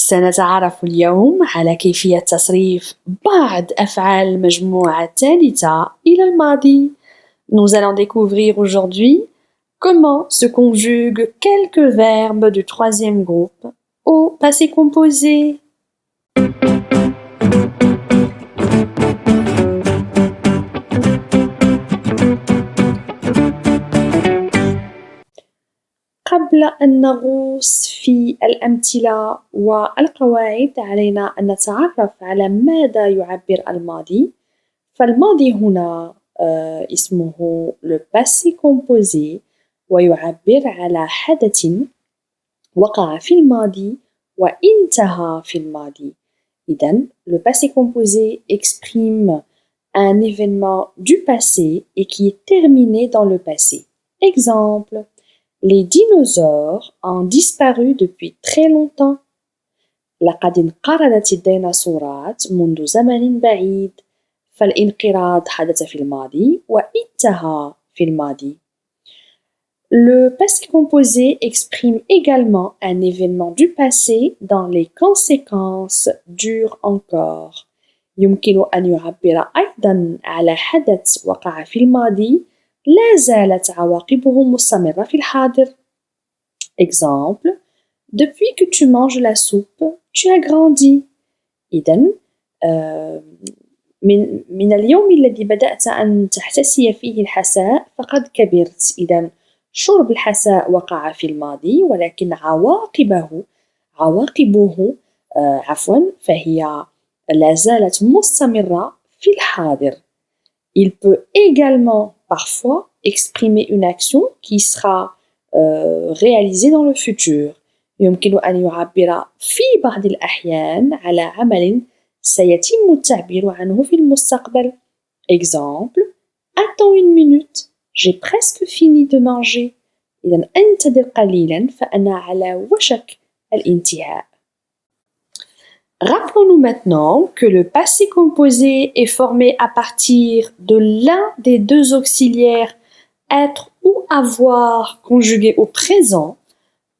سنتعرف اليوم على كيفية تصريف بعض أفعال المجموعة الثالثة إلى الماضي. Nous allons découvrir aujourd'hui comment se conjuguent quelques verbes du troisième groupe au passé composé. قبل أن نغوص في الأمثلة والقواعد علينا أن نتعرف على ماذا يعبر الماضي. فالماضي هنا اسمه le passé composé ويعبر على حدث وقع في الماضي وانتهى في الماضي. إذن le passé composé exprime un événement du passé et qui est terminé dans le passé. Exemple: les dinosaures ont disparu depuis très longtemps. لقد انقرضت الديناصورات منذ زمن بعيد. فالانقراض حدث في الماضي وانتهى في الماضي. Le passé composé exprime également un événement du passé dont les conséquences durent encore. يمكن أن يعبر أيضاً على حدث وقع في الماضي لا زالت عواقبه مستمرة في الحاضر. Exemple: depuis que tu manges la soupe, tu as grandi. إذن من اليوم الذي بدأت أن تحتسي فيه الحساء فقد كبرت. إذن شرب الحساء وقع في الماضي ولكن عواقبه فهي لا زالت مستمرة في الحاضر. Il peut également parfois exprimer une action qui sera réalisée dans le futur. يمكن أن يعبر في بعض الأحيان على عمل سيتم التعبير عنه في المستقبل. Exemple: attends une minute, j'ai presque fini de manger. إذن انتظر قليلا فأنا على وشك الانتهاء. Rappelons-nous maintenant que le passé composé est formé à partir de l'un des deux auxiliaires être ou avoir conjugué au présent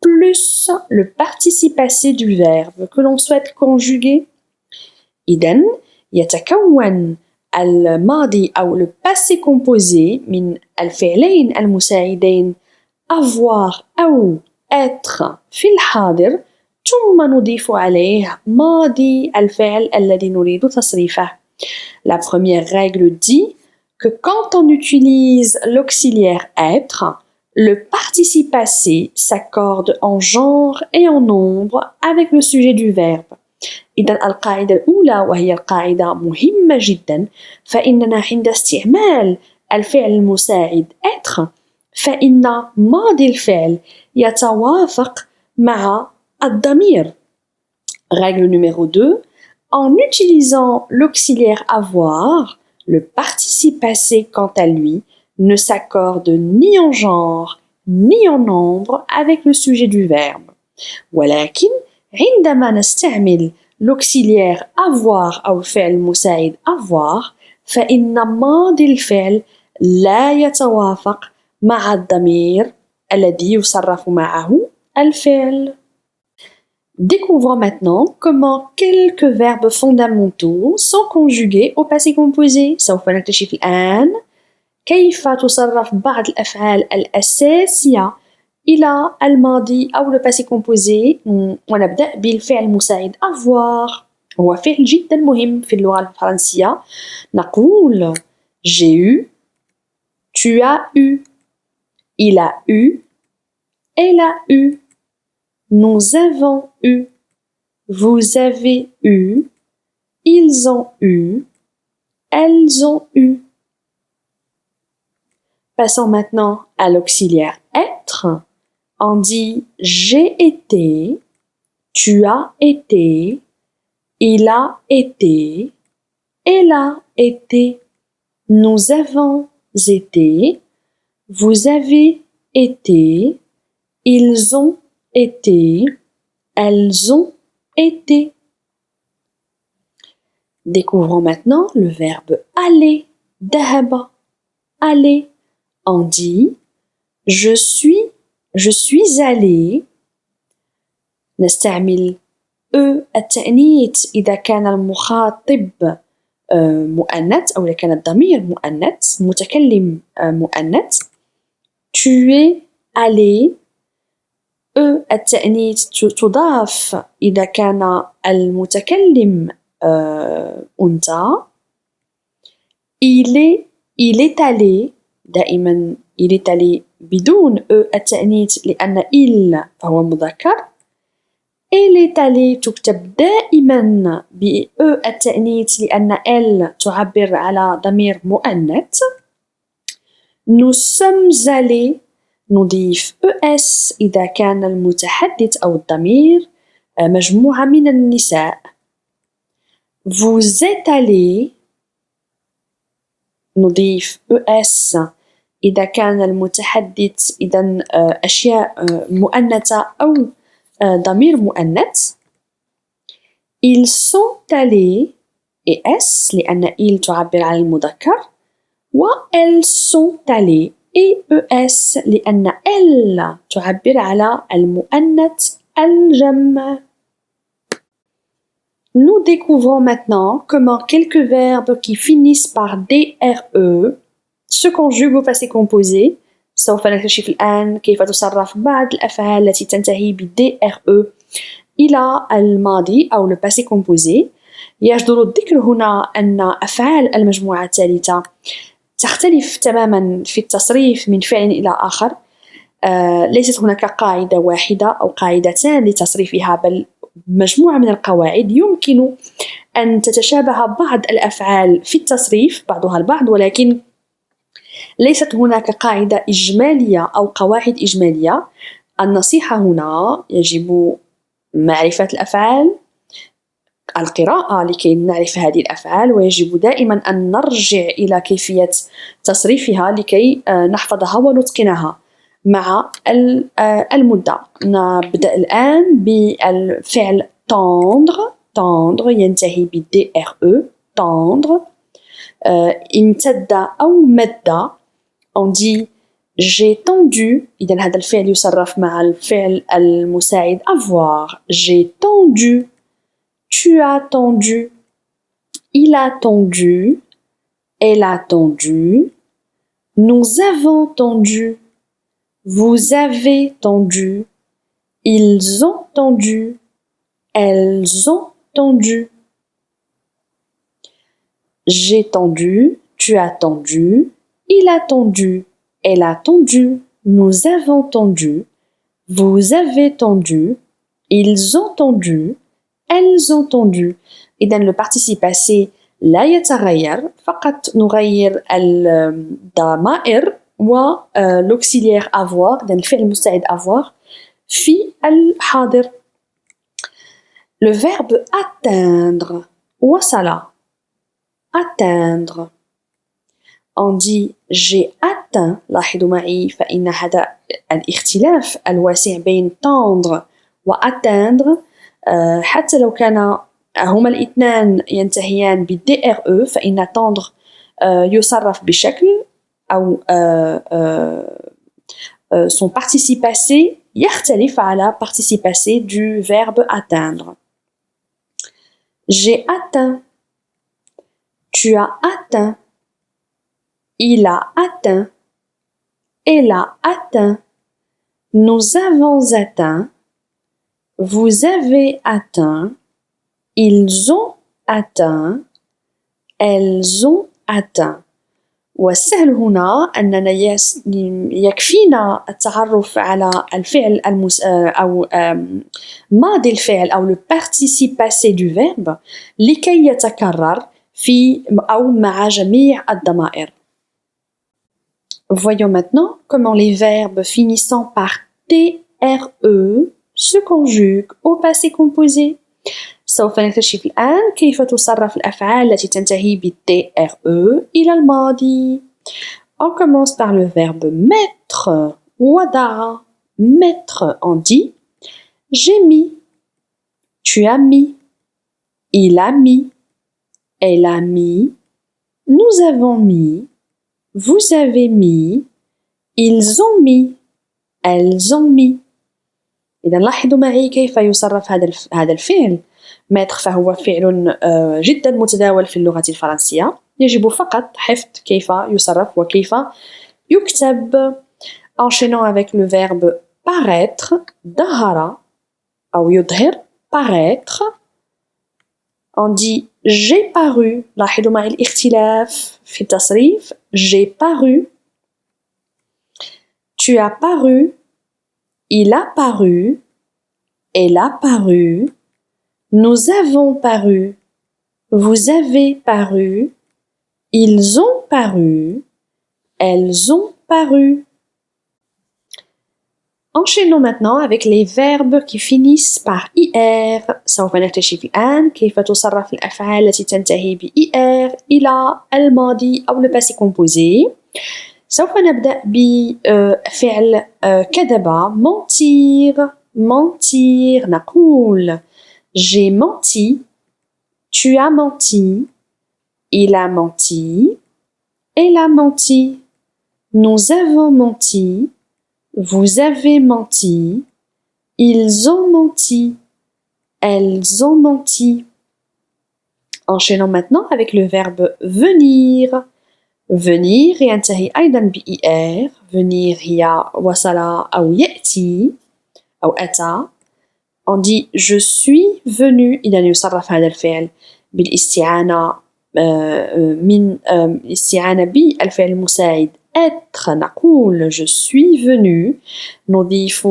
plus le participe passé du verbe que l'on souhaite conjuguer. إذن يتكون الماضي أو le passé composé من الفعلين المساعدين avoir أو être في الحاضر ثم نضيف عليه ماضي الفعل الذي نريد تصريفه. La première règle dit que quand on utilise l'auxiliaire être, le participe passé s'accorde en genre et en nombre avec le sujet du verbe. إذن القاعدة الأولى وهي القاعدة مهمة جدا، فإننا عند استعمال الفعل المساعد être فإن ماضي الفعل يتوافق مع الضمير. Règle numéro 2, en utilisant l'auxiliaire avoir, le participe passé quant à lui ne s'accorde ni en genre ni en nombre avec le sujet du verbe. ولكن عندما نستعمل l'auxiliaire avoir أو الفعل المساعد avoir فإن ماضي الفعل لا يتوافق مع الضمير الذي يصرف معه الفعل. Découvrons maintenant comment quelques verbes fondamentaux sont conjugués au passé composé. سوف نكتشف الآن كيف تصرف بعض الأفعال الأساسية إلى الماضي أو le passé composé. ونبدأ بالفعل المساعد avoir. هو فعل جدا مهم في اللغة الفرنسية. نقول j'ai eu, tu as eu, il a eu, elle a eu, nous avons eu, vous avez eu, ils ont eu, elles ont eu. Passons maintenant à l'auxiliaire être. On dit j'ai été, tu as été, il a été, elle a été, nous avons été, vous avez été, ils ont été, elles ont été. Découvrons maintenant le verbe aller, ذهب, aller. On dit je suis allé. نستعمل التأنيث إذا كان المخاطب مؤنث أو إذا كان الضمير مؤنث متكلم مؤنث. Tu es allé. التأنيث تضاف إذا كان المتكلم أنثى. il est allé دائما il est allé بدون التأنيث لأن il فهو مذكر. elle est allée تكتب دائما التأنيث لأن elle تعبر على ضمير مؤنث. nous sommes allés نضيف es إذا كان المتحدث أو الضمير مجموعة من النساء. vous êtes allés نضيف es إذا كان المتحدث إذن أشياء مؤنثة أو ضمير مؤنث. ils sont allés et es لأن ils تعبر عن المذكر. و elles sont allées et es لأن elles تعبر على المؤنث الجمع. Nous découvrons maintenant comment quelques verbes qui finissent par DRE se conjuguent au passé composé. سوف نكتشف الآن كيف تصرف بعض الأفعال التي تنتهي ب DRE إلى الماضي أو le passé composé. يجدر الذكر هنا أن أفعال المجموعة الثالثة تختلف تماما في التصريف من فعل إلى آخر. ليست هناك قاعدة واحدة أو قاعدتان لتصريفها بل مجموعة من القواعد. يمكن أن تتشابه بعض الأفعال في التصريف بعضها البعض ولكن ليست هناك قاعدة إجمالية أو قواعد إجمالية. النصيحة هنا يجب معرفة الأفعال القراءة لكي نعرف هذه الأفعال ويجب دائما أن نرجع إلى كيفية تصريفها لكي نحفظها ونتقنها مع المدة. نبدأ الآن بالفعل tendre ينتهي ب DRE tendre. امتد أو مد on dit j'ai tendu. إذن هذا الفعل يصرف مع الفعل المساعد avoir. j'ai tendu. Tu as tendu. Il a tendu. Elle a tendu. Nous avons tendu. Vous avez tendu. Ils ont tendu. Elles ont tendu. J'ai tendu. Tu as tendu. Il a tendu. Elle a tendu. Nous avons tendu. Vous avez tendu. Ils ont tendu. Elles ont tendu. إذن le participe passé لا يتغير فقط نغير الضمائر و l'auxiliaire avoir إذن الفعل المساعد avoir في الحاضر. le verbe atteindre وصل. atteindre on dit j'ai atteint. لاحظوا معي فإن هذا الاختلاف الواسع بين tendre و atteindre حتى لو كان هما الاثنان ينتهيان ب DRE فإن tendre يصرف بشكل أو son participe passé يختلف على participe passé du verbe atteindre. j'ai atteint. Tu as atteint. Il a atteint. Elle a atteint. Nous avons atteint. Vous avez atteint. Ils ont atteint. Elles ont atteint. والسهل هنا أننا يكفينا التعرف على الفعل أو ماضي الفعل أو le participe passé du verbe لكي يتكرر في أو مع جميع الضمائر. Voyons maintenant comment les verbes finissant par TRE se conjuguent au passé composé. سوف نكتشف الآن كيف تصرف الأفعال التي تنتهي ب TRE إلى الماضي. On commence par le verbe mettre. وضع. mettre on dit j'ai mis. Tu as mis. Il a mis. Elle a mis. Nous avons mis. Vous avez mis. Ils ont mis. Elles ont mis. إذا لاحظوا معي كيف يصرف هذا الفعل. mettre فهو فعل جدا متداول في اللغة الفرنسية. يجب فقط حفظ كيف يصرف وكيف يكتب. Enchaînons avec le verbe paraître, ظهر أو يظهر paraître. On dit j'ai paru. لاحظوا معي الاختلاف في التصريف. J'ai paru. Tu as paru. Il a paru. Elle a paru. Nous avons paru. Vous avez paru. Ils ont paru. Elles ont paru. Enchaînons maintenant avec les verbes qui finissent par IR. سوف نكتشف الآن كيف تصرف الأفعال التي تنتهي ب IR إلى الماضي أو le passé composé. سوف نبدأ بفعل كذب mentir. mentir نقول j'ai menti. Tu as menti. Il a menti. Elle a menti. Nous avons menti. Vous avez menti. Ils ont menti. Elles ont menti. Enchaînons maintenant avec le verbe venir. venir ينتهي أيضا ب ER. venir هي وصل أو يأتي أو أتى. On dit je suis venu. إذا يصرف هذا الفعل بالاستعانة من الاستعانة بالفعل المساعد être. نقول je suis venu. نضيف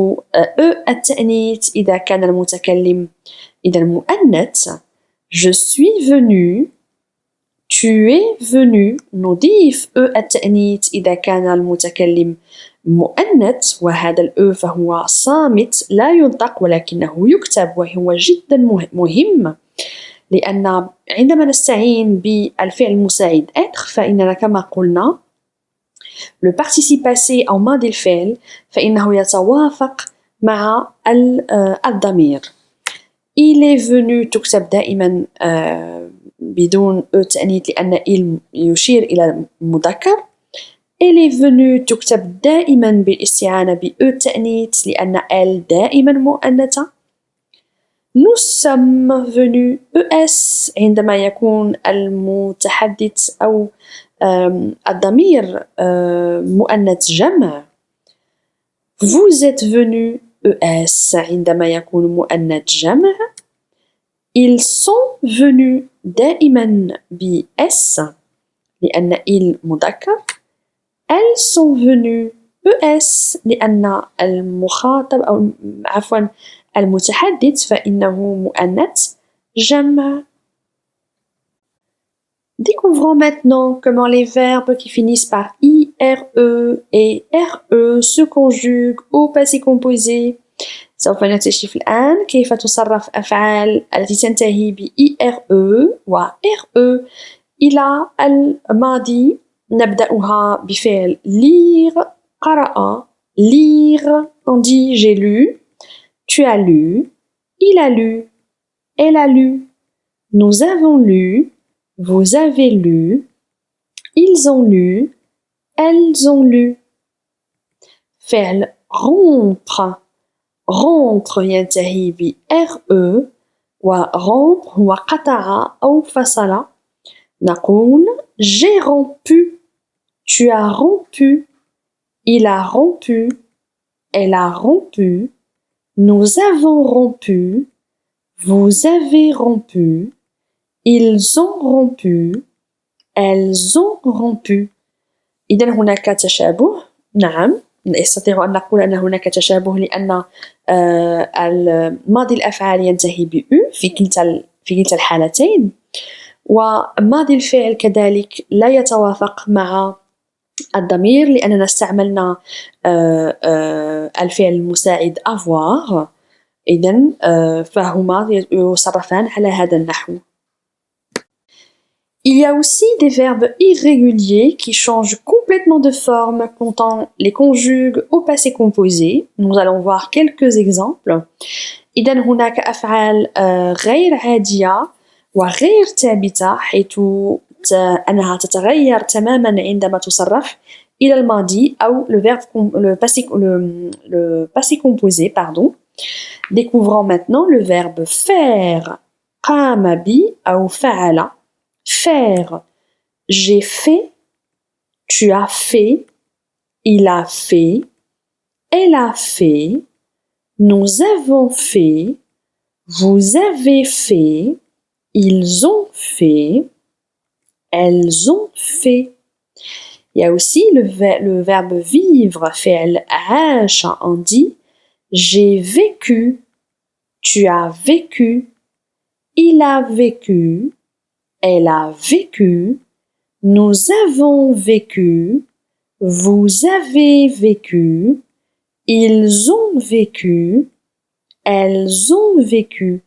التأنيث إذا كان المتكلم إذا المؤنث. je suis venu. tu es venu. نضيف التأنيث إذا كان المتكلم مؤنث وهذا فهو صامت لا ينطق ولكنه يكتب وهو جدا مهم لأن عندما نستعين بالفعل المساعد être فإننا كما قلنا le participe passé أو ماضي الفعل فإنه يتوافق مع الضمير. il est venu تكتب دائما بدون تأنيث لأن il يشير إلى المذكر. elle est venue تكتب دائما بالاستعانة تأنيث لأن elle دائما مؤنثة. nous sommes venus ES عندما يكون المتحدث أو الضمير مؤنث جمع. vous êtes venus ES عندما يكون مؤنث جمع. ils sont venus دائما بS لأن il مذكر. elles sont venues ES لأن المخاطب أو عفوا المتحدث فإنه مؤنث جمع. Découvrons maintenant comment les verbes qui finissent par IRE et RE se conjuguent au passé composé. سوف نكتشف الآن كيف تصرف أفعال التي تنتهي ب IRE و RE إلى الماضي. نبدأها بفعل lire. قرأ lire. On dit j'ai lu. Tu as lu. Il a lu. Elle a lu. Nous avons lu. Vous avez lu. Ils ont lu. Elles ont lu. فعل rompre. rompre ينتهي ب RE و rompre هو قطع أو فصل. نقول j'ai rompu. Tu as rompu. Il a rompu. Elle a rompu. Nous avons rompu. Vous avez rompu. Ils ont rompu. Elles ont rompu. إذن هناك تشابه. نعم نستطيع أن نقول أن هناك تشابه لأن ماضي الأفعال ينتهي ب U في كلتا الحالتين وماضي الفعل كذلك لا يتوافق مع الضمير لأننا استعملنا الفعل المساعد avoir. إذن فهما يصرفان على هذا النحو. Il y a aussi des verbes irréguliers qui changent complètement de forme quand on les conjugue au passé composé. Nous allons voir quelques exemples. إذن هناك أفعال غير عادية وغير ثابتة حيث أنها تتغير تماماً عندما تصرف إلى الماضي أو le passé composé. Découvrons maintenant le verbe faire. قام بي أو فعل faire j'ai fait tu as fait il a fait elle a fait nous avons fait vous avez fait ils ont fait elles ont fait. Il y a aussi le verbe vivre, fi'l عاش, on dit j'ai vécu, tu as vécu, il a vécu, elle a vécu, nous avons vécu, vous avez vécu, ils ont vécu, elles ont vécu.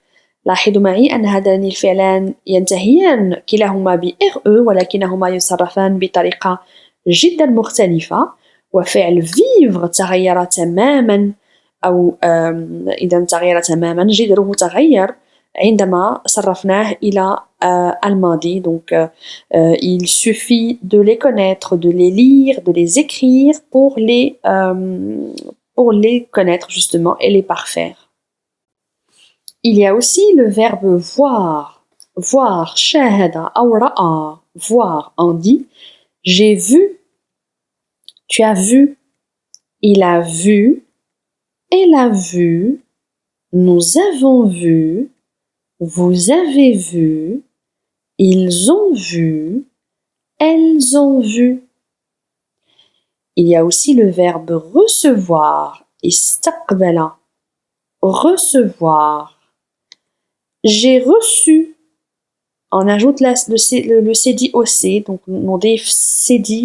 لاحظوا معي أن هذان الفعلان ينتهيان كلاهما ب-re ولكنهما يصرفان بطريقة جدا مختلفة وفعل vivre تغير تماما أو إذا تغير تماما جذره تغير عندما صرفناه إلى الماضي donc il suffit de les connaître, de les lire, de les écrire pour les connaître justement et les parfaire. Il y a aussi le verbe voir. Voir, shahada ou ra'a. Voir, on dit j'ai vu, tu as vu, il a vu, elle a vu, nous avons vu, vous avez vu, ils ont vu, elles ont vu. Il y a aussi le verbe recevoir, istaqbala. Recevoir. J'ai reçu. On ajoute le cédi au C, donc on dit cédi,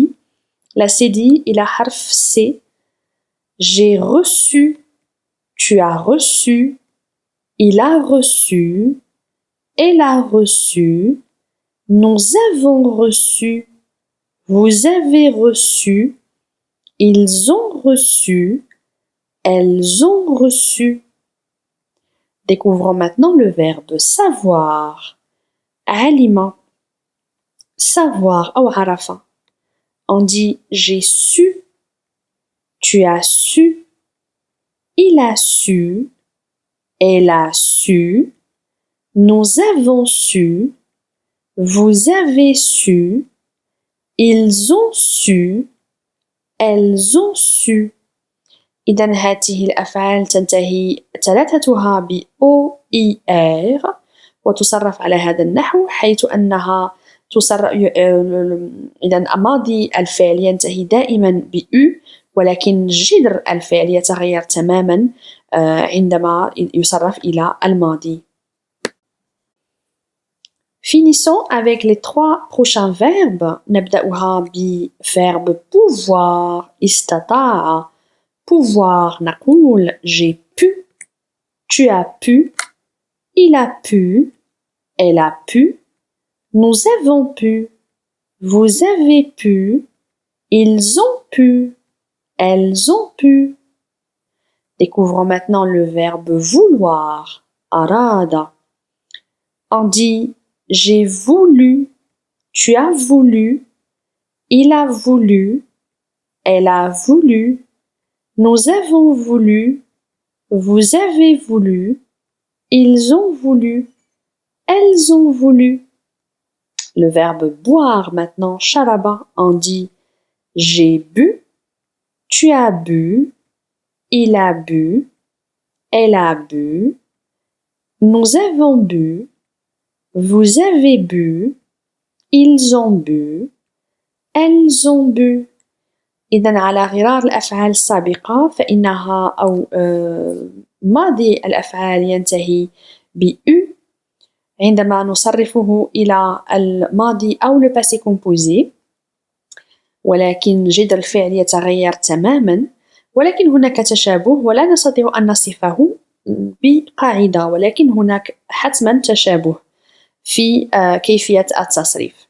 la cédi et la harf C. J'ai reçu, tu as reçu, il a reçu, elle a reçu, nous avons reçu, vous avez reçu, ils ont reçu, elles ont reçu. Découvrons maintenant le verbe savoir. Alima. Savoir ou arafa. On dit j'ai su, tu as su, il a su, elle a su, nous avons su, vous avez su, ils ont su, elles ont su. إذن هذه الأفعال تنتهي ثلاثتها ب O, I, R وتصرف على هذا النحو حيث أنها تصرف إذن ماضي الفعل ينتهي دائما ب U ولكن جذر الفعل يتغير تماما عندما يصرف إلى الماضي. Finissons avec les trois prochains verbes. نبدأها بverbe pouvoir, استطاع. Pouvoir, نقول j'ai pu, tu as pu, il a pu, elle a pu, nous avons pu, vous avez pu, ils ont pu, elles ont pu. Découvrons maintenant le verbe vouloir, arada. On dit j'ai voulu, tu as voulu, il a voulu, elle a voulu, nous avons voulu, vous avez voulu, ils ont voulu, elles ont voulu. Le verbe boire maintenant, sharaba, on dit j'ai bu, tu as bu, il a bu, elle a bu, nous avons bu, vous avez bu, ils ont bu, elles ont bu. إذن على غرار الأفعال السابقة فإنها أو ماضي الأفعال ينتهي ب U عندما نصرفه إلى الماضي أو le passé composé ولكن جذر الفعل يتغير تماما ولكن هناك تشابه ولا نستطيع أن نصفه بقاعدة ولكن هناك حتما تشابه في كيفية التصريف.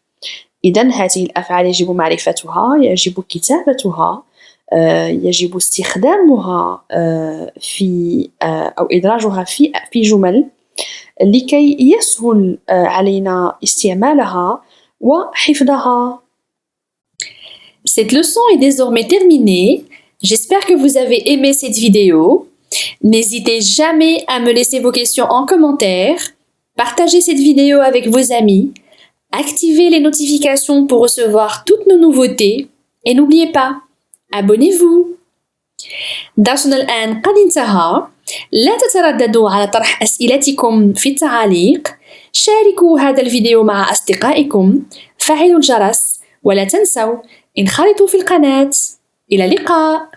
إذن هذه الأفعال يجب معرفتها، يجب كتابتها، يجب استخدامها في أو إدراجها في جمل لكي يسهل علينا استعمالها وحفظها. Cette leçon est désormais terminée. J'espère que vous avez aimé cette vidéo. N'hésitez jamais à me laisser vos questions en commentaire. Partagez cette vidéo avec vos amis, activez les notifications pour recevoir toutes nos nouveautés et n'oubliez pas, abonnez-vous. درسنا الآن قد انتهى. لا تترددوا على طرح أسئلتكم في التعاليق. شاركوا هذا الفيديو مع أصدقائكم. فعلوا الجرس ولا تنسوا انخرطوا في القناة. إلى اللقاء.